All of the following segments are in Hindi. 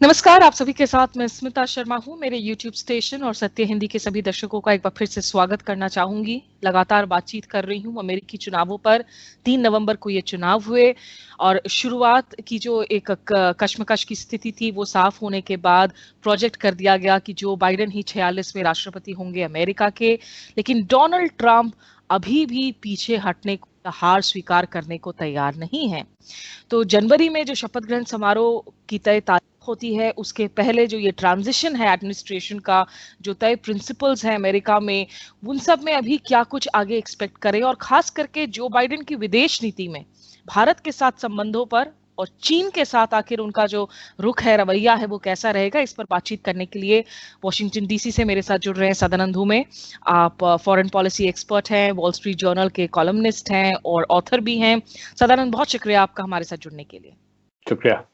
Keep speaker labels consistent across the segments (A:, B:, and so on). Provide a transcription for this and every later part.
A: नमस्कार, आप सभी के साथ मैं स्मिता शर्मा हूँ। मेरे YouTube स्टेशन और सत्य हिंदी के सभी दर्शकों का एक बार फिर से स्वागत करना चाहूँगी। लगातार बातचीत कर रही हूँ अमेरिकी चुनावों पर। 3 नवंबर को ये चुनाव हुए और शुरुआत की जो एक कश्मकश की स्थिति थी, वो साफ होने के बाद प्रोजेक्ट कर दिया गया कि जो बाइडेन ही 46वें राष्ट्रपति होंगे अमेरिका के। लेकिन डोनाल्ड ट्रंप अभी भी पीछे हटने को, हार स्वीकार करने को तैयार नहीं है। तो जनवरी में जो शपथ ग्रहण समारोह की तय तारीख होती है, उसके पहले जो ये ट्रांजिशन है एडमिनिस्ट्रेशन का, जो तय प्रिंसिपल्स हैं अमेरिका में, उन सब में अभी क्या कुछ आगे एक्सपेक्ट करें, और खास करके जो बाइडेन की विदेश नीति में भारत के साथ संबंधों पर और चीन के साथ आखिर उनका जो रुख है, रवैया है, वो कैसा रहेगा, इस पर बातचीत करने के लिए वॉशिंगटन डीसी से मेरे साथ जुड़ रहे हैं सदानंद धूमे। आप फॉरेन पॉलिसी एक्सपर्ट हैं, वॉल स्ट्रीट जर्नल के कॉलमनिस्ट हैं और ऑथर भी हैं। सदानंद, बहुत शुक्रिया आपका हमारे साथ जुड़ने के लिए।
B: शुक्रिया।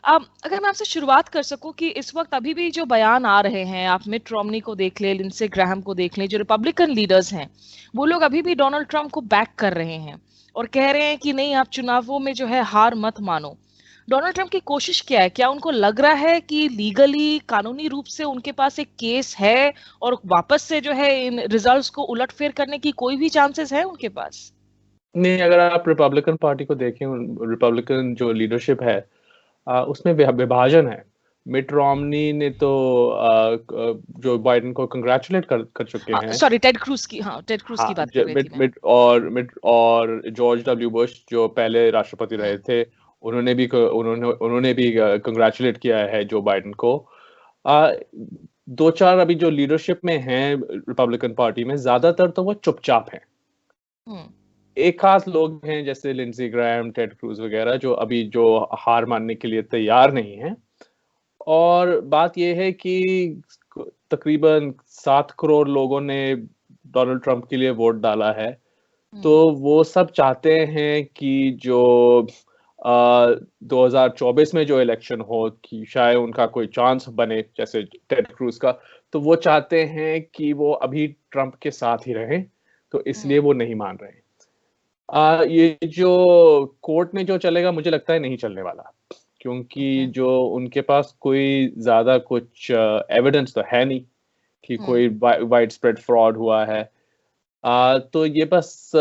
A: अगर मैं आपसे शुरुआत कर सकूं कि इस वक्त अभी भी जो बयान आ रहे हैं, आप मिट रोमनी को देख लें, लिंडसे ग्राहम को देख लें, जो रिपब्लिकन लीडर्स हैं, वो लोग अभी भी डोनाल्ड ट्रंप को बैक कर रहे हैं और कह रहे हैं कि नहीं, आप चुनावों में जो है हार मत मानो। डोनाल्ड ट्रंप की कोशिश क्या है? क्या उनको लग रहा है कि लीगली, कानूनी रूप से उनके पास एक केस है और वापस से जो है इन रिजल्ट्स को उलटफेर करने की कोई भी चांसेस है उनके पास?
B: नहीं, अगर आप रिपब्लिकन पार्टी को देखें, रिपब्लिकन जो लीडरशिप है, उसमें विभाजन है। मिट रोमनी ने तो जो बाइडेन को कंग्रेचुलेट कर चुके हैं।
A: सॉरी, टेड क्रूज की, हाँ, टेड क्रूज की बात कर रही थी मैं।
B: मिट और जॉर्ज डब्ल्यू बुश जो पहले राष्ट्रपति रहे थे, उन्होंने भी कंग्रेचुलेट किया है जो बाइडेन को। दो चार अभी जो लीडरशिप में हैं रिपब्लिकन पार्टी में, ज्यादातर तो वो चुपचाप हैं।
A: हम्म।
B: एक खास लोग हैं जैसे लिंडसे ग्राहम, टेड क्रूज वगैरह, जो हार मानने के लिए तैयार नहीं हैं। और बात यह है कि तकरीबन 7 करोड़ लोगों ने डोनाल्ड ट्रंप के लिए वोट डाला है। तो वो सब चाहते हैं कि जो 2024 में जो इलेक्शन हो, कि शायद उनका कोई चांस बने, जैसे टेड क्रूज का। तो वो चाहते हैं कि वो अभी ट्रंप के साथ ही रहें, तो इसलिए वो नहीं मान रहे हैं। ये जो कोर्ट में जो चलेगा, मुझे लगता है नहीं चलने वाला, क्योंकि जो उनके पास कोई ज्यादा कुछ एविडेंस तो है नहीं कि कोई वाइड स्प्रेड फ्रॉड हुआ है। तो ये बस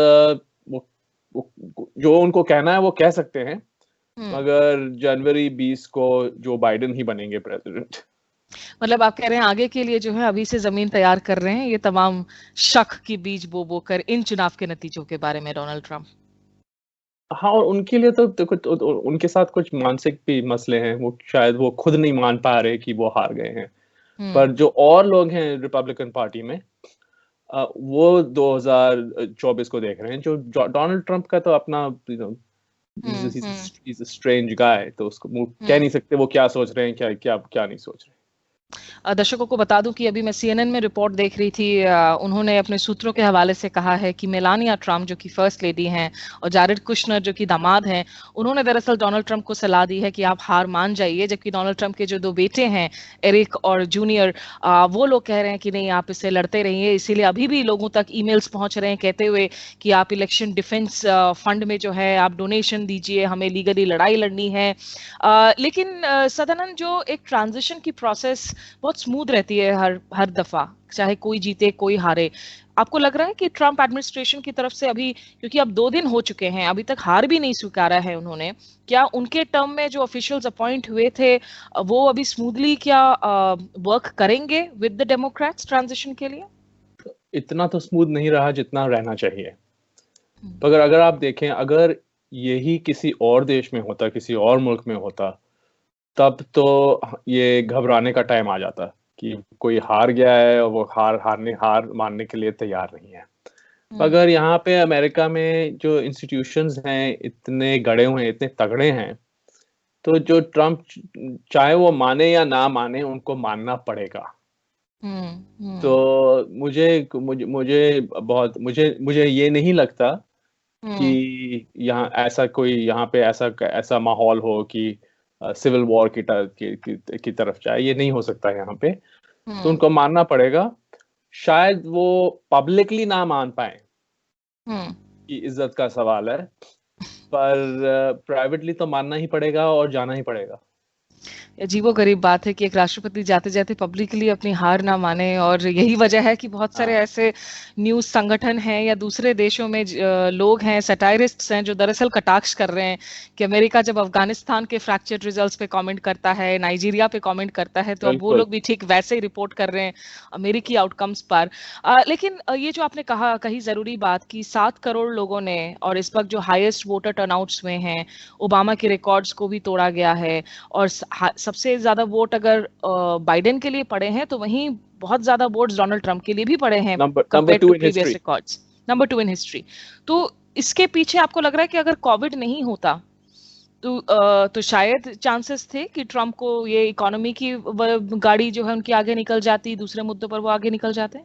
B: जो उनको कहना है वो कह सकते हैं, मगर जनवरी 20 को जो बाइडेन ही बनेंगे प्रेसिडेंट।
A: मतलब आप कह रहे हैं आगे के लिए जो है अभी से जमीन तैयार कर रहे हैं, ये तमाम शक की बीज बो कर इन चुनाव के नतीजों के बारे में डोनाल्ड ट्रंप।
B: हाँ, और उनके लिए तो देखो, उनके साथ कुछ मानसिक भी मसले हैं। वो शायद वो खुद नहीं मान पा रहे कि वो हार गए हैं। पर जो और लोग हैं रिपब्लिकन पार्टी में, वो 2024 को देख रहे हैं। जो डोनाल्ड ट्रंप का तो अपना, he's a strange guy, तो उसको कह नहीं सकते वो क्या सोच रहे हैं, क्या क्या क्या नहीं सोच रहे।
A: दर्शकों को बता दूं कि अभी मैं सीएनएन में रिपोर्ट देख रही थी। उन्होंने अपने सूत्रों के हवाले से कहा है कि मेलानिया ट्रंप, जो कि फर्स्ट लेडी हैं, और जारेड कुशनर, जो कि दामाद हैं, उन्होंने दरअसल डोनाल्ड ट्रंप को सलाह दी है कि आप हार मान जाइए। जबकि डोनाल्ड ट्रंप के जो 2 बेटे हैं, एरिक और जूनियर, वो लोग कह रहे हैं कि नहीं, आप इससे लड़ते रहिए। इसीलिए अभी भी लोगों तक ईमेल्स पहुंच रहे हैं कहते हुए कि आप इलेक्शन डिफेंस फंड में जो है आप डोनेशन दीजिए, हमें लीगली लड़ाई लड़नी है। लेकिन सदानंद, जो एक ट्रांजिशन की प्रोसेस बहुत स्मूथ रहती है हर दफा, चाहे कोई जीते कोई हारे। आपको लग रहा है कि ट्रंप एडमिनिस्ट्रेशन की तरफ से अभी, क्योंकि अब 2 दिन हो चुके हैं, अभी तक हार भी नहीं स्वीकारा है उन्होंने, क्या उनके टर्म में जो ऑफिशियल्स अपॉइंट हुए थे, वो अभी स्मूथली क्या वर्क करेंगे विद द डेमोक्रेट्स ट्रांजिशन के लिए?
B: इतना तो स्मूथ नहीं रहा जितना रहना चाहिए। मगर अगर आप देखें, अगर यही किसी और देश में होता, किसी और मुल्क में होता, तब तो ये घबराने का टाइम आ जाता कि कोई हार गया है और वो हार मानने के लिए तैयार नहीं है। मगर यहाँ पे अमेरिका में जो इंस्टीट्यूशंस हैं, इतने गड़े हुए हैं, इतने तगड़े हैं, तो जो ट्रम्प, चाहे वो माने या ना माने, उनको मानना पड़ेगा। तो मुझे ये नहीं लगता कि यहाँ पे ऐसा माहौल हो कि सिविल वॉर की तरफ जाए। ये नहीं हो सकता यहाँ पे। तो उनको मानना पड़ेगा। शायद वो पब्लिकली ना मान पाए, कि इज्जत का सवाल है, पर प्राइवेटली तो मानना ही पड़ेगा और जाना ही पड़ेगा।
A: अजीबोगरीब बात है कि एक राष्ट्रपति जाते जाते पब्लिकली अपनी हार ना माने, और यही वजह है कि बहुत सारे
B: हाँ
A: ऐसे न्यूज संगठन हैं या दूसरे देशों में लोग हैं, सटायरिस्ट्स हैं, जो दरअसल कटाक्ष कर रहे हैं कि अमेरिका जब अफगानिस्तान के फ्रैक्चर्ड रिजल्ट्स पे कमेंट करता है, नाइजीरिया पे कमेंट करता है, तो अब वो
B: बिल्कुल।
A: लोग भी ठीक वैसे ही रिपोर्ट कर रहे हैं अमेरिकी आउटकम्स पर। लेकिन ये जो आपने कहा, कही जरूरी बात कि 7 करोड़ लोगों ने, और इस वक्त जो हाईएस्ट वोटर टर्नआउट्स हुए हैं, ओबामा के रिकॉर्ड्स को भी तोड़ा गया है, और सबसे ज्यादा वोट अगर बाइडेन के लिए पड़े हैं, तो वहीं बहुत ज्यादा वोट्स डोनाल्ड ट्रंप के लिए भी पड़े हैं
B: number
A: compare to
B: 2 in
A: previous
B: history.
A: Records. Number 2 in history. तो इसके पीछे आपको लग रहा है कि अगर कोविड नहीं होता तो शायद चांसेस थे कि ट्रंप को ये इकोनॉमी की गाड़ी जो है उनकी आगे निकल जाती, दूसरे मुद्दों पर वो आगे निकल जाते?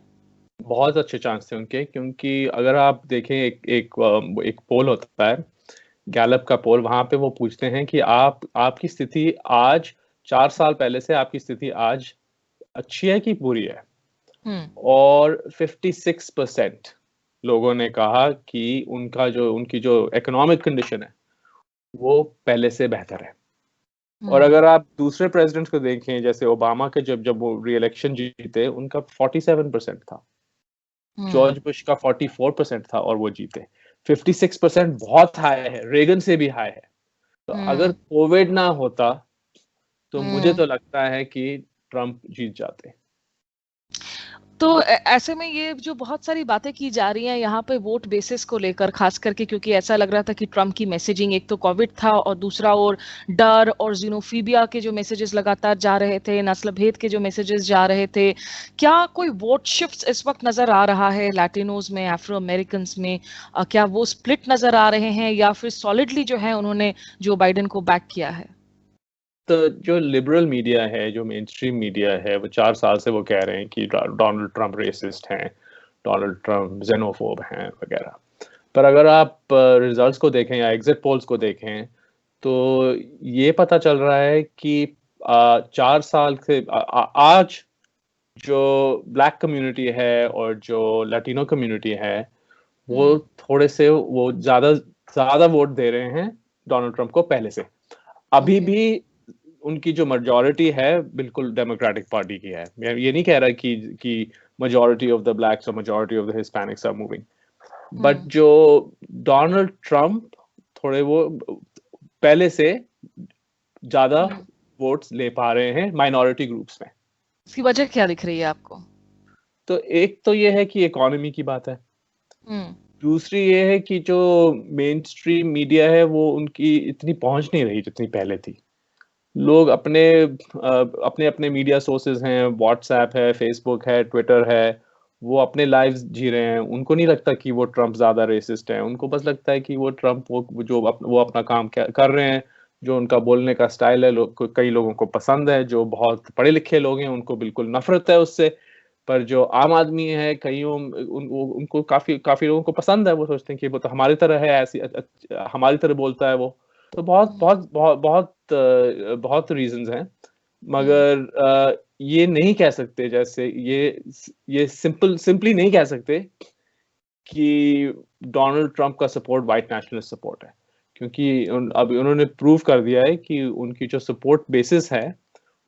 B: बहुत अच्छे चांस थे उनके, क्योंकि अगर आप देखें एक पोल होता है, गैलप का पोल, वहां पे वो पूछते हैं कि आपकी स्थिति आज 4 साल पहले से आपकी स्थिति आज अच्छी है कि बुरी है। और 56% लोगों ने कहा कि उनकी जो इकोनॉमिक कंडीशन है वो पहले से बेहतर है। और अगर आप दूसरे प्रेसिडेंट्स को देखें, जैसे ओबामा के जब वो री इलेक्शन जीते, उनका 47% था, जॉर्ज बुश का 44% था और वो जीते। 56% बहुत हाई है, रेगन से भी हाई है। तो अगर कोविड ना होता तो मुझे तो लगता है कि ट्रंप जीत जाते।
A: तो ऐसे में ये जो बहुत सारी बातें की जा रही हैं यहाँ पे वोट बेसिस को लेकर, खास करके क्योंकि ऐसा लग रहा था कि ट्रम्प की मैसेजिंग, एक तो कोविड था और दूसरा और डर और जीनोफीबिया के जो मैसेजेस लगातार जा रहे थे, नस्ल भेद के जो मैसेजेस जा रहे थे, क्या कोई वोट शिफ्ट इस वक्त नजर आ रहा है लैटिनोज में, अफ्रो अमेरिकन में? क्या वो स्प्लिट नजर आ रहे हैं या फिर सॉलिडली जो है उन्होंने जो बाइडेन को बैक किया है?
B: तो जो लिबरल मीडिया है, जो मेन स्ट्रीम मीडिया है, वो 4 साल से वो कह रहे हैं कि डोनाल्ड ट्रंप रेसिस्ट हैं, डोनाल्ड ट्रंप जेनोफोब हैं वगैरह। पर अगर आप रिजल्ट्स को देखें या एग्जिट पोल्स को देखें, तो ये पता चल रहा है कि 4 साल से आज जो ब्लैक कम्युनिटी है और जो लैटिनो कम्युनिटी है, वो थोड़े से वो ज्यादा ज्यादा वोट दे रहे हैं डोनाल्ड ट्रंप को पहले से। अभी भी उनकी जो मेजॉरिटी है बिल्कुल डेमोक्रेटिक पार्टी की है। मैं ये नहीं कह रहा कि मेजॉरिटी ऑफ द ब्लैक्स और majority of the Hispanics are moving, but जो डोनाल्ड ट्रंप थोड़े वो पहले से ज्यादा वोट्स ले पा रहे हैं माइनॉरिटी ग्रुप्स में।
A: इसकी वजह क्या दिख रही है आपको?
B: तो एक तो ये है कि इकोनॉमी की बात है, दूसरी ये है कि जो मेन स्ट्रीम मीडिया है वो उनकी इतनी पहुंच नहीं रही जितनी पहले थी। लोग अपने अपने मीडिया सोर्सेज हैं, व्हाट्सएप है, फेसबुक है, ट्विटर है, वो अपने लाइव्स जी रहे हैं। उनको नहीं लगता कि वो ट्रंप ज्यादा रेसिस्ट है, उनको बस लगता है कि वो ट्रंप वो अपना काम कर रहे हैं, जो उनका बोलने का स्टाइल है कई लोगों को पसंद है। जो बहुत पढ़े लिखे लोग हैं उनको बिल्कुल नफरत है उससे, पर जो आम आदमी है कईयों उनको काफी काफी लोगों को पसंद है। वो सोचते हैं कि वो तो हमारी तरह है, ऐसी हमारी तरह बोलता है वो। तो बहुत बहुत बहुत बहुत बहुत रीजंस हैं, मगर ये नहीं कह सकते, जैसे ये सिंपली नहीं कह सकते कि डोनाल्ड ट्रंप का सपोर्ट वाइट नेशनलिस्ट सपोर्ट है, क्योंकि अब उन्होंने प्रूव कर दिया है कि उनकी जो सपोर्ट बेसिस है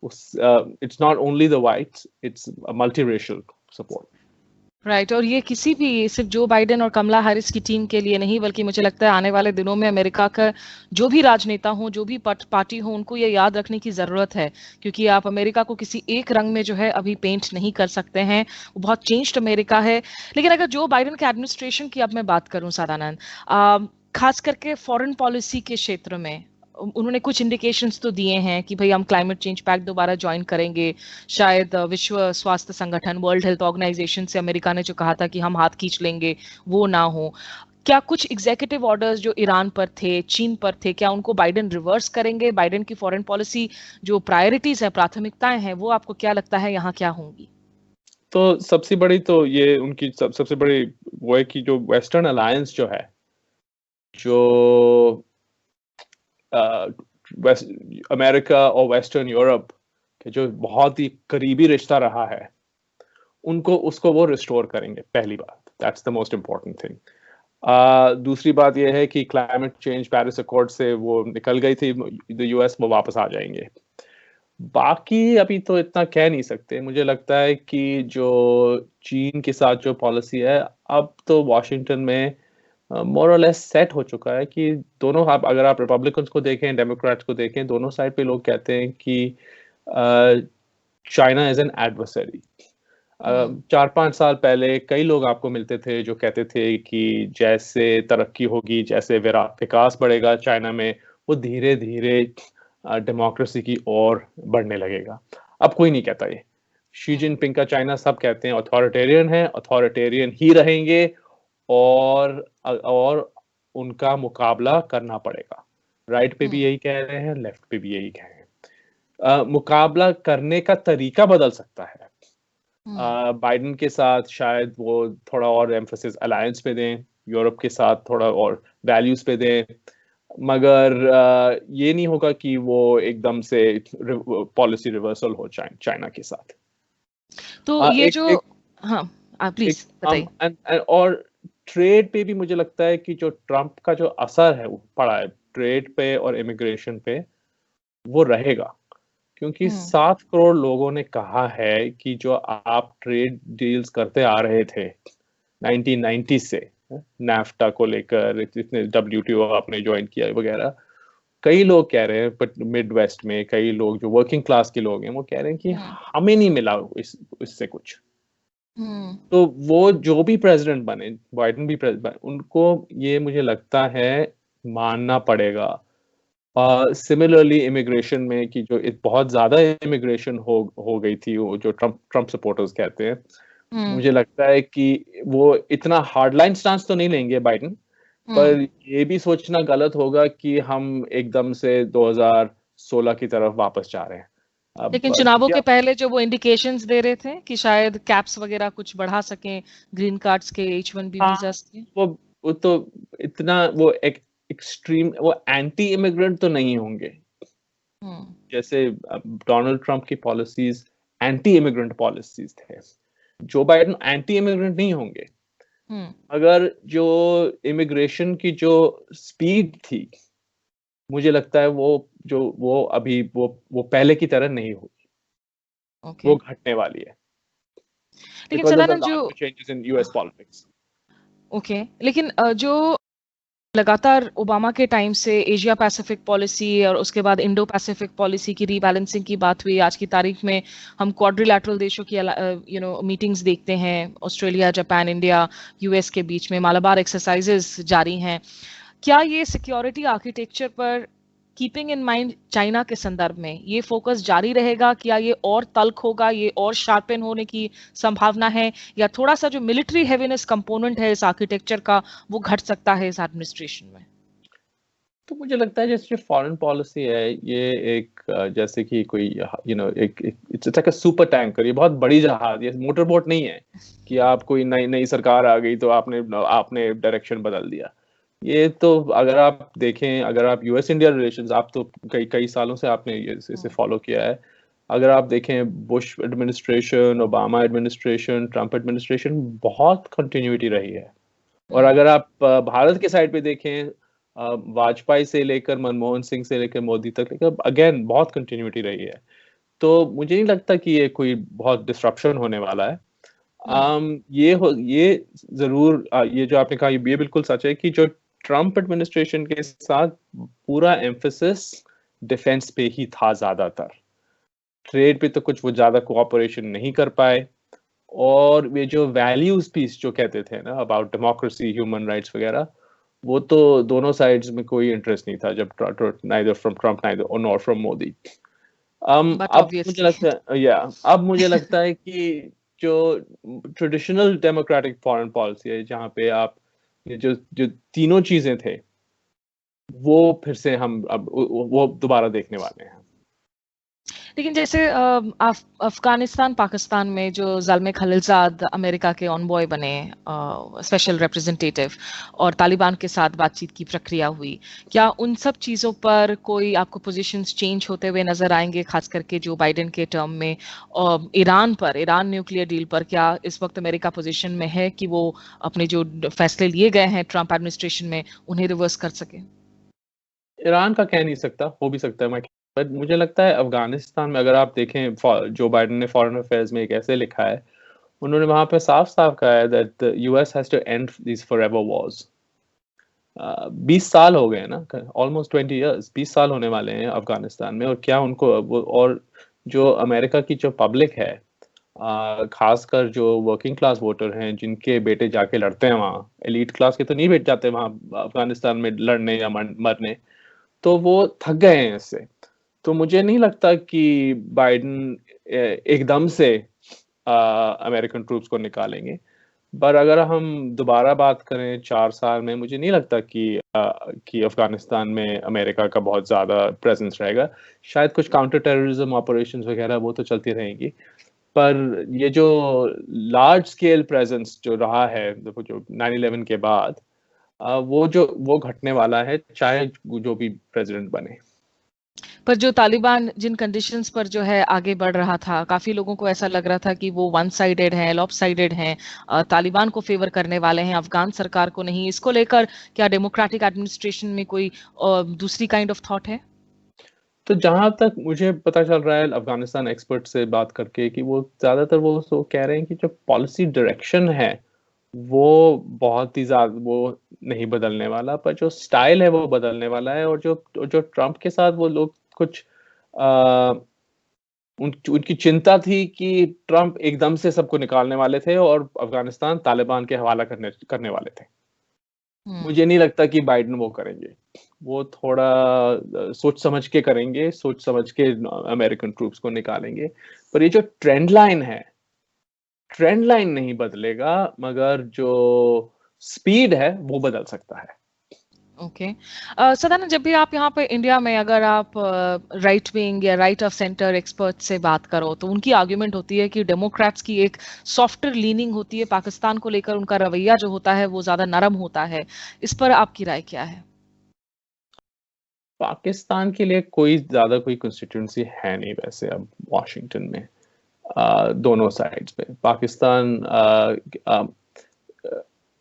B: it's not only the whites, it's multi racial support.
A: Right. और ये किसी भी सिर्फ जो बाइडेन और कमला हैरिस की टीम के लिए नहीं, बल्कि मुझे लगता है आने वाले दिनों में अमेरिका का जो भी राजनेता हो, जो भी पार्टी हो, उनको ये याद रखने की जरूरत है, क्योंकि आप अमेरिका को किसी एक रंग में जो है अभी पेंट नहीं कर सकते हैं। वो बहुत चेंज्ड अमेरिका है। लेकिन अगर जो बाइडेन के एडमिनिस्ट्रेशन की अब मैं बात करूं सदानंद, खास करके फॉरेन पॉलिसी के क्षेत्र में, उन्होंने कुछ इंडिकेशंस तो दिए हैं कि भाई हम क्लाइमेट चेंज पैक्ट दोबारा ज्वाइन करेंगे, शायद विश्व स्वास्थ्य संगठन, वर्ल्ड हेल्थ ऑर्गेनाइजेशन से अमेरिका ने जो कहा था कि हम हाथ खींच लेंगे, वो ना हो। क्या कुछ एग्जीक्यूटिव ऑर्डर्स जो ईरान पर थे, चीन पर थे, क्या उनको बाइडेन रिवर्स करेंगे? बाइडेन की फॉरेन पॉलिसी जो प्रायोरिटीज है, प्राथमिकताएं हैं, वो आपको क्या लगता है यहाँ क्या होंगी?
B: तो सबसे बड़ी तो ये उनकी सबसे बड़ी वो है कि जो वेस्टर्न अलायंस जो है, जो अमेरिका और वेस्टर्न यूरोप के जो बहुत ही करीबी रिश्ता रहा है, उसको वो रिस्टोर करेंगे। पहली बात, that's the most important thing. दूसरी बात यह है कि क्लाइमेट चेंज पेरिस अकॉर्ड से वो निकल गई थी द यूएस, वो वापस आ जाएंगे। बाकी अभी तो इतना कह नहीं सकते। मुझे लगता है कि जो चीन के साथ जो पॉलिसी है, अब तो वॉशिंगटन में मोर और लेस सेट हो चुका है कि दोनों, आप अगर आप रिपब्लिकन्स को देखें, डेमोक्रेट्स को देखें, दोनों साइड पे लोग कहते हैं कि चाइना इज एन एडवर्सरी। 4-5 साल पहले कई लोग आपको मिलते थे जो कहते थे कि जैसे तरक्की होगी, जैसे विकास बढ़ेगा चाइना में, वो धीरे-धीरे डेमोक्रेसी की ओर बढ़ने लगेगा। अब कोई नहीं कहता ये। शी जिनपिंग का चाइना, सब कहते हैं ऑथोरिटेरियन है, ऑथोरिटेरियन ही रहेंगे, और उनका मुकाबला करना पड़ेगा। राइट पे भी यही कह रहे हैं, लेफ्ट पे भी यही कह रहे हैं। मुकाबला करने का तरीका बदल सकता है। बाइडेन के साथ शायद वो थोड़ा और एम्फेसिस अलायंस पे दें, यूरोप के साथ थोड़ा और वैल्यूज पे दें, मगर ये नहीं होगा कि वो एकदम से पॉलिसी रिवर्सल हो चाइना के साथ।
A: तो ये जो हाँ, प्लीज बताइए।
B: और ट्रेड पे भी मुझे लगता है कि जो ट्रम्प का जो असर है वो पड़ा है ट्रेड पे और इमिग्रेशन पे, वो रहेगा। क्योंकि 7 करोड़ लोगों ने कहा है कि जो आप ट्रेड डील्स करते आ रहे थे 1990 से, नाफ्टा को लेकर, जितने WTO आपने ज्वाइन किया वगैरह, कई लोग कह रहे हैं, बट मिड वेस्ट में कई लोग जो वर्किंग क्लास के लोग हैं वो कह रहे हैं कि हमें नहीं मिला इससे कुछ। तो वो जो भी प्रेसिडेंट बने, बाइडेन भी प्रेसिडेंट, उनको ये मुझे लगता है मानना पड़ेगा। सिमिलरली इमिग्रेशन में कि जो बहुत ज्यादा इमिग्रेशन हो गई थी, वो जो ट्रम्प सपोर्टर्स कहते हैं, मुझे लगता है कि वो इतना हार्डलाइन स्टांस तो नहीं लेंगे बाइडेन, पर ये भी सोचना गलत होगा कि हम एकदम से 2016 की तरफ वापस जा रहे हैं।
A: लेकिन चुनावों के पहले जो वो इंडिकेशंस दे रहे थे कि शायद कैप्स वगैरह कुछ बढ़ा सकें ग्रीन कार्ड्स के, H1B वीजास के,
B: वो तो इतना वो एक्सट्रीम, वो एंटी इमिग्रेंट तो नहीं होंगे। जैसे डोनाल्ड ट्रंप की पॉलिसीज एंटी इमिग्रेंट पॉलिसीज थे, जो बाइडेन एंटी इमिग्रेंट नहीं होंगे। अगर जो इमिग्रेशन की जो स्पीड थी, मुझे लगता है वो अभी वो पहले की तरह नहीं होगी। वो घटने वाली है।
A: लेकिन सदानंद, जो
B: चेंजेस इन यूएस पॉलिटिक्स,
A: लेकिन जो लगातार ओबामा के टाइम से एशिया पैसिफिक पॉलिसी और उसके बाद इंडो पैसिफिक पॉलिसी की रीबैलेंसिंग की बात हुई, आज की तारीख में हम क्वाड्रिलैटरल देशों की मीटिंग्स देखते हैं, ऑस्ट्रेलिया, जापान, इंडिया, यूएस के बीच में मालाबार एक्सरसाइजेस जारी हैं। क्या ये सिक्योरिटी आर्किटेक्चर पर कीपिंग इन माइंड चाइना के संदर्भ में ये फोकस जारी रहेगा? क्या ये और तल्ख होगा, ये और शार्पन होने की संभावना है, या थोड़ा सा जो मिलिट्री हेवीनेस कंपोनेंट है इस आर्किटेक्चर का वो घट सकता है इस एडमिनिस्ट्रेशन में?
B: तो मुझे लगता है जैसे फॉरेन पॉलिसी है, ये एक जैसे कि कोई it's like a super tanker. ये बहुत बड़ी जहाज, ये मोटर बोट नहीं है कि आप कोई नई सरकार आ गई तो आपने डायरेक्शन बदल दिया। ये तो अगर आप देखें, अगर आप यूएस इंडिया रिलेशंस, आप तो कई सालों से आपने इसे फॉलो किया है। अगर आप देखें Bush administration, Obama administration, Trump administration, बहुत कंटिन्यूटी रही है। और अगर आप भारत के साइड पे देखें, वाजपेयी से लेकर मनमोहन सिंह से लेकर मोदी तक, लेकर अगेन बहुत कंटिन्यूटी रही है। तो मुझे नहीं लगता कि ये कोई बहुत डिस्ट्रप्शन होने वाला है। ये जरूर ये जो आपने कहा ये बिल्कुल सच है कि जो ट्रम्प एडमिनिस्ट्रेशन के साथ पूरा एम्फेसिस डिफेंस पे ही था ज्यादातर। ट्रेड पे तो कुछ वो ज्यादा कोऑपरेशन नहीं कर पाए, और ये जो वैल्यूज पीस जो कहते थे ना अबाउट डेमोक्रेसी, ह्यूमन राइट्स वगैरह, वो तो दोनों साइड्स में कोई इंटरेस्ट नहीं था, जब neither from Trump neither nor from Modi. अब मुझे लगता है कि जो ट्रेडिशनल डेमोक्रेटिक फॉरेन पॉलिसी है, जहाँ पे आप जो तीनों चीजें थे, वो फिर से हम अब वो दोबारा देखने वाले हैं।
A: लेकिन जैसे अफगानिस्तान पाकिस्तान में जो ज़ल्मे खलीलजाद अमेरिका के ऑनबॉय बने स्पेशल रिप्रेजेंटेटिव, और तालिबान के साथ बातचीत की प्रक्रिया हुई, क्या उन सब चीज़ों पर कोई आपको पोजीशंस चेंज होते हुए नजर आएंगे, खास करके जो बाइडेन के टर्म में? ईरान न्यूक्लियर डील पर क्या इस वक्त अमेरिका पोजीशन में है कि वो अपने जो फैसले लिए गए हैं ट्रम्प एडमिनिस्ट्रेशन में उन्हें रिवर्स कर सके?
B: ईरान का कह नहीं सकता, हो भी सकता है, मैं बट मुझे लगता है अफगानिस्तान में अगर आप देखें, जो बाइडेन ने फॉरेन अफेयर्स में एक ऐसे लिखा है, उन्होंने वहां पे साफ साफ कहा है that US has to end this forever wars. 20 साल हो गए ना, ऑलमोस्ट 20 years, 20 साल होने वाले हैं अफगानिस्तान में। और क्या उनको और जो अमेरिका की जो पब्लिक है, खासकर जो वर्किंग क्लास वोटर हैं जिनके बेटे जाके लड़ते हैं वहाँ, एलीट क्लास के तो नहीं बैठ जाते वहाँ अफगानिस्तान में लड़ने या मरने, तो वो थक गए हैं इससे। तो मुझे नहीं लगता कि बाइडेन एकदम से अमेरिकन ट्रूप्स को निकालेंगे। पर अगर हम दोबारा बात करें 4 साल में, मुझे नहीं लगता कि अफगानिस्तान में अमेरिका का बहुत ज़्यादा प्रेजेंस रहेगा। शायद कुछ काउंटर टेररिज्म ऑपरेशंस वगैरह वो तो चलती रहेंगी, पर ये जो लार्ज स्केल प्रेजेंस जो रहा है, देखो जो 9/11 के बाद, वो घटने वाला है, चाहे जो भी प्रेसिडेंट बने।
A: पर जो तालिबान जिन कंडीशंस पर जो है आगे बढ़ रहा था, काफी लोगों को ऐसा लग रहा था कि वो वन साइडेड है, लॉप साइडेड है, तालिबान को फेवर करने वाले हैं, अफगान सरकार को नहीं। इसको लेकर क्या डेमोक्रेटिक एडमिनिस्ट्रेशन में कोई दूसरी काइंड ऑफ थॉट है?
B: तो जहां तक मुझे पता चल रहा है अफगानिस्तान एक्सपर्ट से बात करके, कि वो ज्यादातर वो तो कह रहे हैं कि जो पॉलिसी डायरेक्शन है वो बहुत ही ज्यादा वो नहीं बदलने वाला, पर जो स्टाइल है वो बदलने वाला है। और जो ट्रम्प के साथ वो लोग कुछ उनकी चिंता थी कि ट्रम्प एकदम से सबको निकालने वाले थे और अफगानिस्तान तालिबान के हवाला करने वाले थे। मुझे नहीं लगता कि बाइडेन वो करेंगे। वो थोड़ा सोच समझ के करेंगे, सोच समझ के अमेरिकन ट्रूप्स को निकालेंगे। पर ये जो ट्रेंड लाइन है, ट्रेंड लाइन नहीं बदलेगा, मगर जो स्पीड है वो बदल सकता है।
A: ओके। सदानंद, जब भी आप यहाँ पे इंडिया में अगर आप राइट विंग या राइट ऑफ सेंटर एक्सपर्ट से बात करो, तो उनकी आर्ग्यूमेंट होती है कि डेमोक्रेट्स की एक सॉफ्टर लीनिंग होती है पाकिस्तान को लेकर, उनका रवैया जो होता है वो ज्यादा नरम होता है। इस पर आपकी राय क्या है?
B: पाकिस्तान के लिए कोई ज्यादा कोई कंस्टिट्यूंसी है नहीं वैसे अब वॉशिंगटन में। दोनों साइड्स पे पाकिस्तान,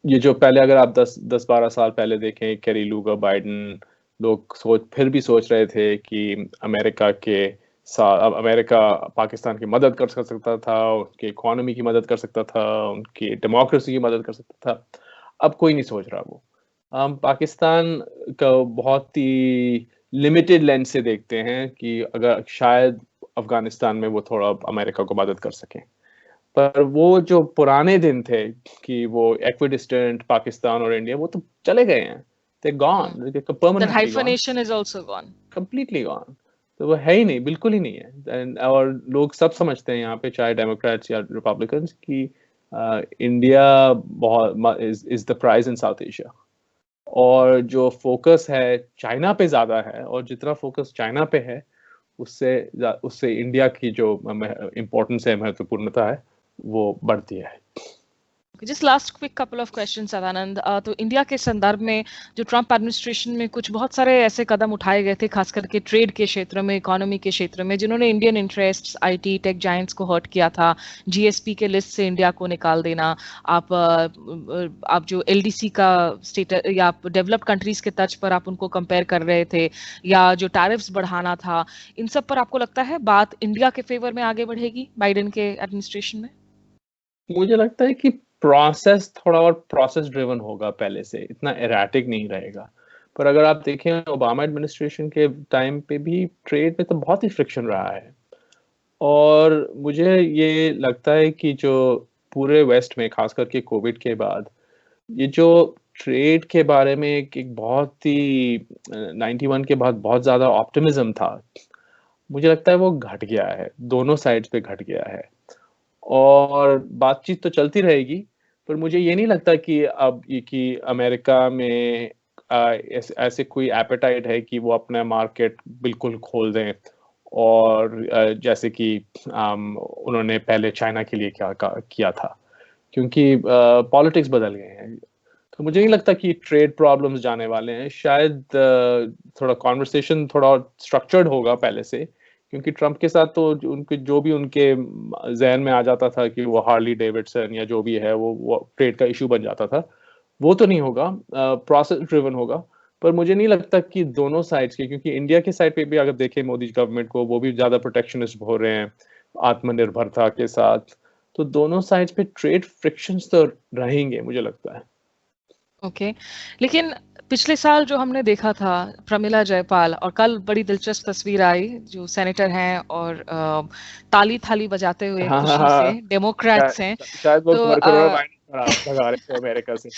B: ये जो पहले अगर आप 10-12 साल पहले देखें, कैरी लूगर बाइडेन, लोग फिर भी सोच रहे थे कि अमेरिका पाकिस्तान की मदद कर सकता था, उनकी इकोनॉमी की मदद कर सकता था, उनकी डेमोक्रेसी की मदद कर सकता था। अब कोई नहीं सोच रहा वो। हम पाकिस्तान का बहुत ही लिमिटेड लेंस से देखते हैं कि अगर शायद अफगानिस्तान में वो थोड़ा अमेरिका को मदद कर सकें। पर वो जो पुराने दिन थे कि वो इक्विडिस्टेंट पाकिस्तान और इंडिया, वो तो चले गए हैं। They're gone, they're
A: That
B: permanently gone,
A: hyphenation is also gone.
B: completely gone। तो वो है ही नहीं, बिल्कुल ही नहीं है। और लोग सब समझते हैं यहाँ पे, चाहे डेमोक्रेट्स या रिपब्लिकन्स, कि इंडिया बहुत is the prize in South Asia. और जो फोकस है चाइना पे ज्यादा है, और जितना फोकस चाइना पे है उससे उससे इंडिया की जो इम्पोर्टेंस है, महत्वपूर्णता है, वो बढ़ती है।
A: Just last quick couple of question Sadanand, तो इंडिया के संदर्भ में जो ट्रम्प एडमिनिस्ट्रेशन में कुछ बहुत सारे ऐसे कदम उठाए गए थे, खास करके ट्रेड के क्षेत्र में, इकोनॉमी के क्षेत्र में, जिन्होंने Indian interests, IT tech giants को हर्ट किया था। जीएसपी के लिस्ट से इंडिया को निकाल देना, आप जो एलडीसी का स्टेटस या आप डेवलप्ड कंट्रीज के तर्ज पर आप उनको कंपेयर कर रहे थे, या जो टैरिफ्स बढ़ाना था, इन सब पर आपको लगता है बात इंडिया के फेवर में आगे बढ़ेगी बाइडेन के एडमिनिस्ट्रेशन में?
B: मुझे लगता है कि प्रोसेस थोड़ा और प्रोसेस ड्रिवन होगा, पहले से इतना एराटिक नहीं रहेगा। पर अगर आप देखें ओबामा एडमिनिस्ट्रेशन के टाइम पे भी ट्रेड में तो बहुत ही फ्रिक्शन रहा है। और मुझे ये लगता है कि जो पूरे वेस्ट में, खास करके कोविड के बाद, ये जो ट्रेड के बारे में एक बहुत ही 91 के बाद बहुत ज्यादा ऑप्टिमिज्म था, मुझे लगता है वो घट गया है, दोनों साइड्स पे घट गया है। और बातचीत तो चलती रहेगी, पर मुझे ये नहीं लगता कि अब कि अमेरिका में ऐसे कोई एपेटाइट है कि वो अपना मार्केट बिल्कुल खोल दें, और जैसे कि उन्होंने पहले चाइना के लिए किया था, क्योंकि पॉलिटिक्स बदल गए हैं। तो मुझे नहीं लगता कि ट्रेड प्रॉब्लम्स जाने वाले हैं। शायद थोड़ा कॉन्वर्सेशन थोड़ा स्ट्रक्चर्ड होगा पहले से, क्योंकि ट्रम्प के साथ तो उनके जो भी उनके जहन में आ जाता था कि वो हार्ली डेविडसन या जो भी है वो ट्रेड का इशू बन जाता था, वो तो नहीं होगा। प्रोसेस ड्रिवन होगा। पर मुझे नहीं लगता कि दोनों साइड्स के, क्योंकि इंडिया के साइड पे भी अगर देखें मोदी गवर्नमेंट को, वो भी ज्यादा प्रोटेक्शनिस्ट हो रहे हैं आत्मनिर्भरता के साथ, तो दोनों साइड्स पे ट्रेड फ्रिक्शंस तो रहेंगे मुझे लगता है।
A: ओके लेकिन पिछले साल जो हमने देखा था प्रमिला जयपाल, और कल बड़ी दिलचस्प तस्वीर आई जो सेनेटर हैं और ताली थाली बजाते हुए
B: हाँ हाँ
A: खुशी
B: हाँ,
A: से डेमोक्रेट्स हैं।
B: शायद वो
A: तो
B: कोरोना वायरस भगा रहे थे अमेरिका से।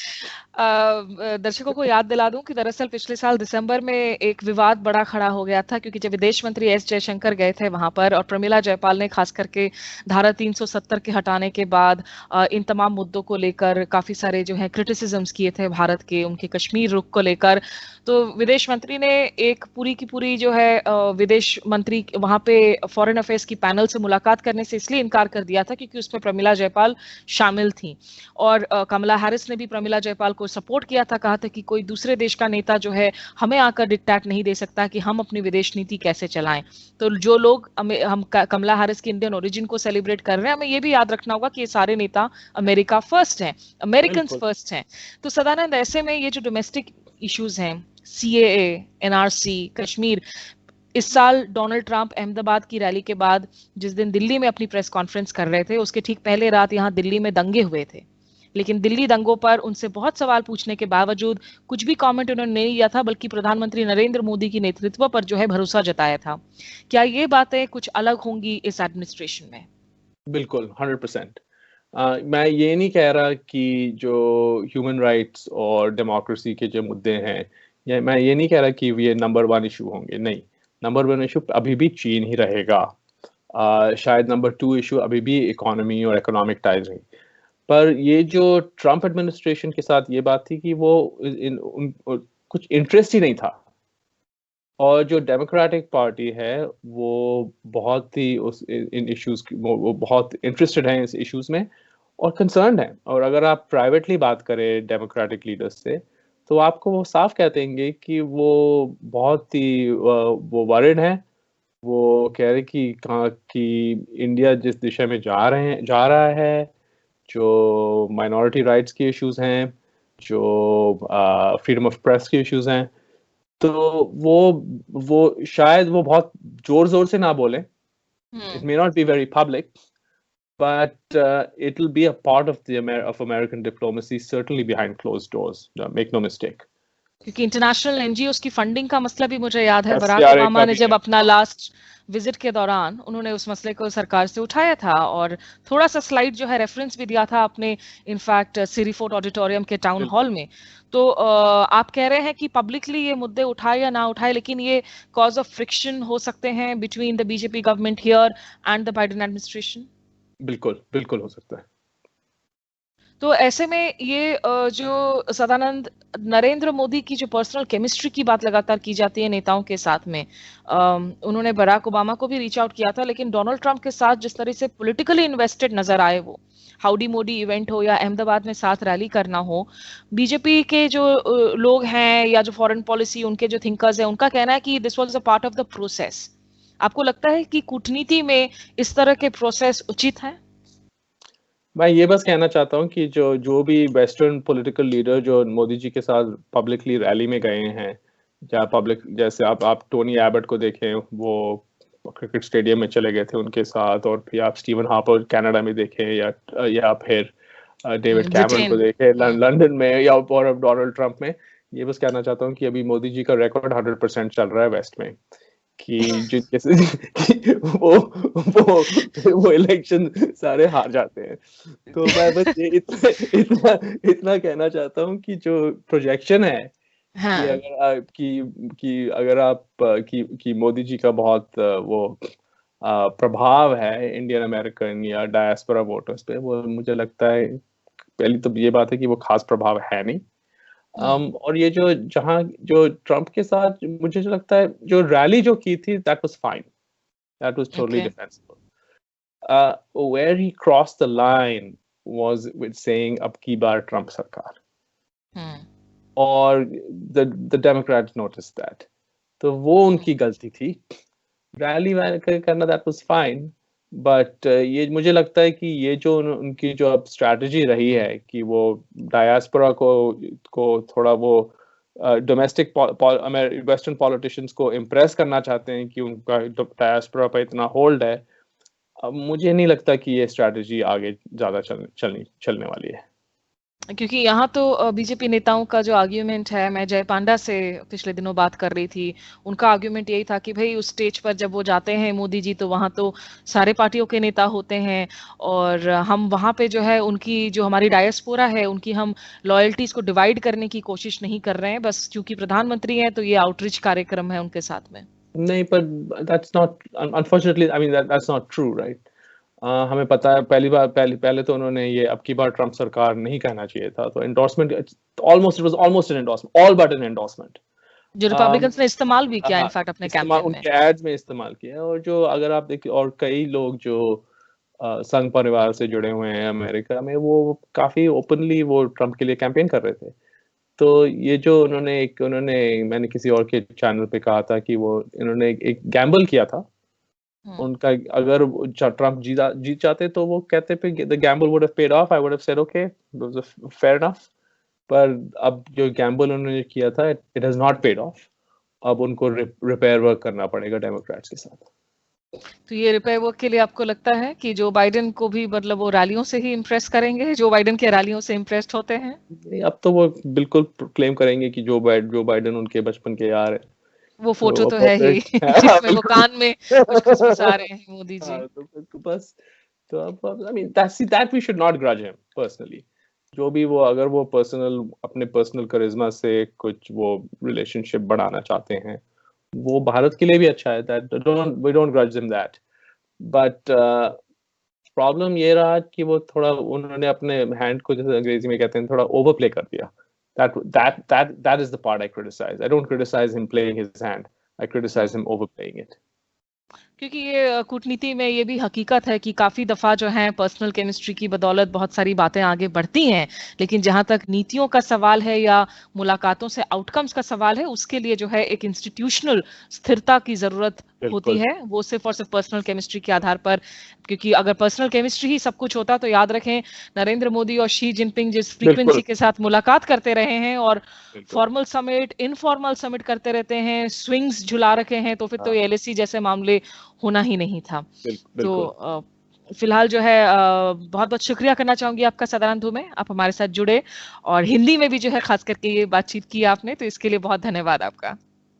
A: दर्शकों को याद दिला दूं कि दरअसल पिछले साल दिसंबर में एक विवाद बड़ा खड़ा हो गया था, क्योंकि जब विदेश मंत्री एस जयशंकर गए थे वहां पर और प्रमिला जयपाल ने खास करके धारा 370 के हटाने के बाद इन तमाम मुद्दों को लेकर काफी सारे जो है क्रिटिसिज्म्स किए थे भारत के, उनके कश्मीर रुख को लेकर। तो विदेश मंत्री ने एक पूरी की पूरी जो है विदेश मंत्री वहां पे फॉरेन अफेयर्स की पैनल से मुलाकात करने से इसलिए इनकार कर दिया था क्योंकि उसमें प्रमिला जयपाल शामिल थी। और कमला हैरिस ने भी प्रमिला जयपाल को सपोर्ट किया था, कहा था कि कोई दूसरे देश का नेता जो है हमें आकर डिक्टेट नहीं दे सकता कि हम अपनी विदेश नीति कैसे चलाएं। तो जो लोग हम कमला हैरिस की इंडियन ओरिजिन को सेलिब्रेट कर रहे हैं, हमें ये भी याद रखना होगा कि ये सारे नेता अमेरिका फर्स्ट हैं, अमेरिकन फर्स्ट हैं। तो सदानंद, ऐसे में ये जो डोमेस्टिक इश्यूज हैं, सीएए, एनआरसी, कश्मीर, इस साल डोनाल्ड ट्रंप अहमदाबाद की रैली के बाद जिस दिन दिल्ली में अपनी प्रेस कॉन्फ्रेंस कर रहे थे, उसके ठीक पहले रात यहाँ दिल्ली में दंगे हुए थे। लेकिन दिल्ली दंगों पर उनसे बहुत सवाल पूछने के बावजूद कुछ भी कमेंट उन्होंने नहीं किया था, बल्कि प्रधानमंत्री नरेंद्र मोदी की नेतृत्व पर जो है भरोसा जताया था। क्या ये बातें कुछ अलग होंगी इस एडमिनिस्ट्रेशन में?
B: बिल्कुल 100%। मैं ये नहीं कह रहा कि जो ह्यूमन राइट्स और डेमोक्रेसी के जो मुद्दे हैं, या मैं ये नहीं कह रहा कि ये नंबर 1 इशू होंगे, नहीं। नंबर 1 इशू अभी भी चीन ही रहेगा। शायद नंबर 2 इशू अभी भी इकोनॉमी और इकोनॉमिक टाइज हैं। पर ये जो ट्रंप एडमिनिस्ट्रेशन के साथ ये बात थी कि वो कुछ इंटरेस्ट ही नहीं था, और जो डेमोक्रेटिक पार्टी है वो बहुत ही इन इश्यूज वो बहुत इंटरेस्टेड है इस इश्यूज में और कंसर्न्ड है। और अगर आप प्राइवेटली बात करें डेमोक्रेटिक लीडर्स से, तो आपको वो साफ कहते हैं कि वो बहुत ही वो वरिड हैं। वो कह रहे कि इंडिया जिस दिशा में जा रहा है, जो माइनॉरिटी राइट्स के इश्यूज हैं, जो फ्रीडम ऑफ प्रेस के इश्यूज हैं, तो वो शायद वो बहुत जोर से ना बोले, it may not be very public, but it will be a part of American diplomacy, certainly behind closed doors. Make no mistake.
A: क्योंकि इंटरनेशनल एनजीओस की फंडिंग का मसला भी मुझे याद है, बराक ओबामा ने जब अपना लास्ट विजिट के दौरान उन्होंने उस मसले को सरकार से उठाया था और थोड़ा सा स्लाइड जो है रेफरेंस भी दिया था अपने इनफैक्ट सिरीफोर्ट ऑडिटोरियम के टाउन हॉल में। तो आप कह रहे हैं कि पब्लिकली ये मुद्दे उठाए या ना उठाए, लेकिन ये कॉज ऑफ फ्रिक्शन हो सकते हैं between the BJP government here and the Biden administration?
B: बिल्कुल बिल्कुल हो सकता है।
A: तो ऐसे में ये जो सदानंद, नरेंद्र मोदी की जो पर्सनल केमिस्ट्री की बात लगातार की जाती है नेताओं के साथ में, उन्होंने बराक ओबामा को भी रीच आउट किया था, लेकिन डोनाल्ड ट्रंप के साथ जिस तरह से पॉलिटिकली इन्वेस्टेड नजर आए, वो हाउडी मोदी इवेंट हो या अहमदाबाद में साथ रैली करना हो, बीजेपी के जो लोग हैं या जो फॉरेन पॉलिसी उनके जो थिंकर्स हैं, उनका कहना है कि this was a part of the process. आपको लगता है कि कूटनीति में इस तरह के प्रोसेस उचित है?
B: मैं ये बस कहना चाहता हूँ कि जो भी वेस्टर्न पॉलिटिकल लीडर जो मोदी जी के साथ पब्लिकली रैली में गए हैं, या पब्लिक, जैसे आप टोनी एबट को देखें, वो क्रिकेट स्टेडियम में चले गए थे उनके साथ, और फिर आप स्टीवन हार्पर कनाडा में देखें, या फिर डेविड कैमरन को देखें लंदन में, या और डोनाल्ड ट्रंप में। ये बस कहना चाहता हूँ कि अभी मोदी जी का रिकॉर्ड 100% चल रहा है वेस्ट में, कि कि वो इलेक्शन सारे हार जाते हैं। तो मैं बस ये इतना कहना चाहता हूँ कि जो प्रोजेक्शन है,
A: हाँ।
B: कि अगर आप कि मोदी जी का बहुत वो प्रभाव है इंडियन अमेरिकन या डायस्पोरा वोटर्स पे, वो मुझे लगता है पहली तो ये बात है कि वो खास प्रभाव है नहीं। और ये जो ट्रंप के साथ मुझे जो लगता है, जो रैली जो की थी, that was fine, that was totally defensible. Where he crossed the line was with saying अब की बार ट्रंप सरकार, और द डेमोक्रेट्स नोटिस दैट, तो वो उनकी गलती थी। रैली करना, दैट वाज फाइन, बट ये मुझे लगता है कि ये जो उनकी जो अब स्ट्रैटेजी रही है कि वो डायस्पोरा को थोड़ा वो डोमेस्टिक वेस्टर्न पॉलिटिशियंस को इम्प्रेस करना चाहते हैं कि उनका डायस्पोरा पर इतना होल्ड है, मुझे नहीं लगता कि ये स्ट्रैटेजी आगे ज्यादा चलने वाली है।
A: क्योंकि यहाँ तो बीजेपी नेताओं का जो आर्ग्यूमेंट है, मैं जय पांडा से पिछले दिनों बात कर रही थी, उनका आर्ग्यूमेंट यही था कि भाई उस स्टेज पर जब वो जाते हैं मोदी जी, तो वहाँ तो सारे पार्टियों के नेता होते हैं और हम वहाँ पे जो है उनकी जो हमारी डायस्पोरा है उनकी हम लॉयल्टीज को डिवाइड करने की कोशिश नहीं कर रहे हैं, बस क्योंकि प्रधानमंत्री हैं तो ये आउटरीच कार्यक्रम है उनके साथ में।
B: नहीं, पर that's not, unfortunately I mean that's not true, right? हमें पता है पहले तो उन्होंने ये अब की बार ट्रम्प सरकार नहीं कहना चाहिए था, तो endorsement it was almost an endorsement, all but an endorsement,
A: जो रिपब्लिकन्स ने इस्तेमाल भी किया इनफैक्ट अपने कैंपेन में,
B: उनके एड्स में इस्तेमाल किया। और जो अगर आप देखिए, और कई लोग जो संघ परिवार से जुड़े हुए हैं अमेरिका में, वो काफी ओपनली वो ट्रम्प के लिए कैंपेन कर रहे थे। तो ये जो उन्होंने मैंने किसी और के चैनल पे कहा था कि वो इन्होंने एक गैम्बल किया था उनका, अगर ट्रम्प जीत जाते तो वो कहते पे the Gamble would have paid of, I would have said okay, it was fair enough. पर अब जो गैम्बल उन्होंने किया था, it has not paid of. अब उनको रिपेयर वर्क करना पड़ेगा डेमोक्रेट्स के साथ।
A: तो ये रिपेयर वर्क के लिए आपको लगता है कि जो बाइडेन को भी मतलब वो रैलियों से ही इम्प्रेस करेंगे, जो बाइडेन के रैलियों से इम्प्रेस्ड होते हैं?
B: अब तो वो बिल्कुल क्लेम करेंगे कि जो बाइडेन उनके बचपन के यार है।
A: वो फोटो तो है ही जिसमें वो कान में कुछ खुशखुसा रहे हैं मोदी जी।
B: तो बस, तो अब I mean that we should not grudge him personally. जो भी वो, अगर वो अपने पर्सनल करिश्मा से कुछ वो रिलेशनशिप बढ़ाना चाहते हैं, वो भारत के लिए भी अच्छा है, that we don't grudge him that. But problem ये रहा कि वो थोड़ा, उन्होंने अपने हैंड को, जैसे अंग्रेजी में कहते हैं, थोड़ा ओवरप्ले कर दिया। That is the part I criticize. I don't criticize him playing his hand. I criticize him overplaying it.
A: क्योंकि ये कूटनीति में ये भी हकीकत है कि काफी दफा जो है पर्सनल केमिस्ट्री की बदौलत बहुत सारी बातें आगे बढ़ती हैं, लेकिन जहां तक नीतियों का सवाल है या मुलाकातों से आउटकम्स का सवाल है, उसके लिए जो है एक इंस्टीट्यूशनल स्थिरता की जरूरत होती है, वो सिर्फ और सिर्फ पर्सनल केमिस्ट्री के आधार पर। क्योंकि अगर पर्सनल केमिस्ट्री ही सब कुछ होता तो याद रखें, नरेंद्र मोदी और शी जिनपिंग जिस फ्रीक्वेंसी के साथ मुलाकात करते रहे हैं और फॉर्मल समिट, इनफॉर्मल समिट करते रहते हैं, स्विंग्स झुला रखे हैं, तो फिर तो एलएसी जैसे मामले होना ही नहीं था। तो फिलहाल जो है बहुत बहुत शुक्रिया करना चाहूंगी आपका सदानंद में, आप हमारे साथ जुड़े और हिंदी में भी जो है खास करके ये बातचीत की आपने, तो इसके लिए बहुत धन्यवाद आपका।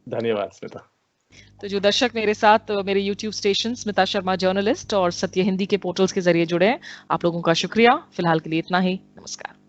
B: धन्यवाद स्मिता।
A: तो जो दर्शक मेरे साथ मेरे YouTube station Smita Sharma journalist और सत्य हिंदी के पोर्टल्स के जरिए जुड़े हैं, आप लोगों का शुक्रिया। फिलहाल के लिए इतना ही, नमस्कार।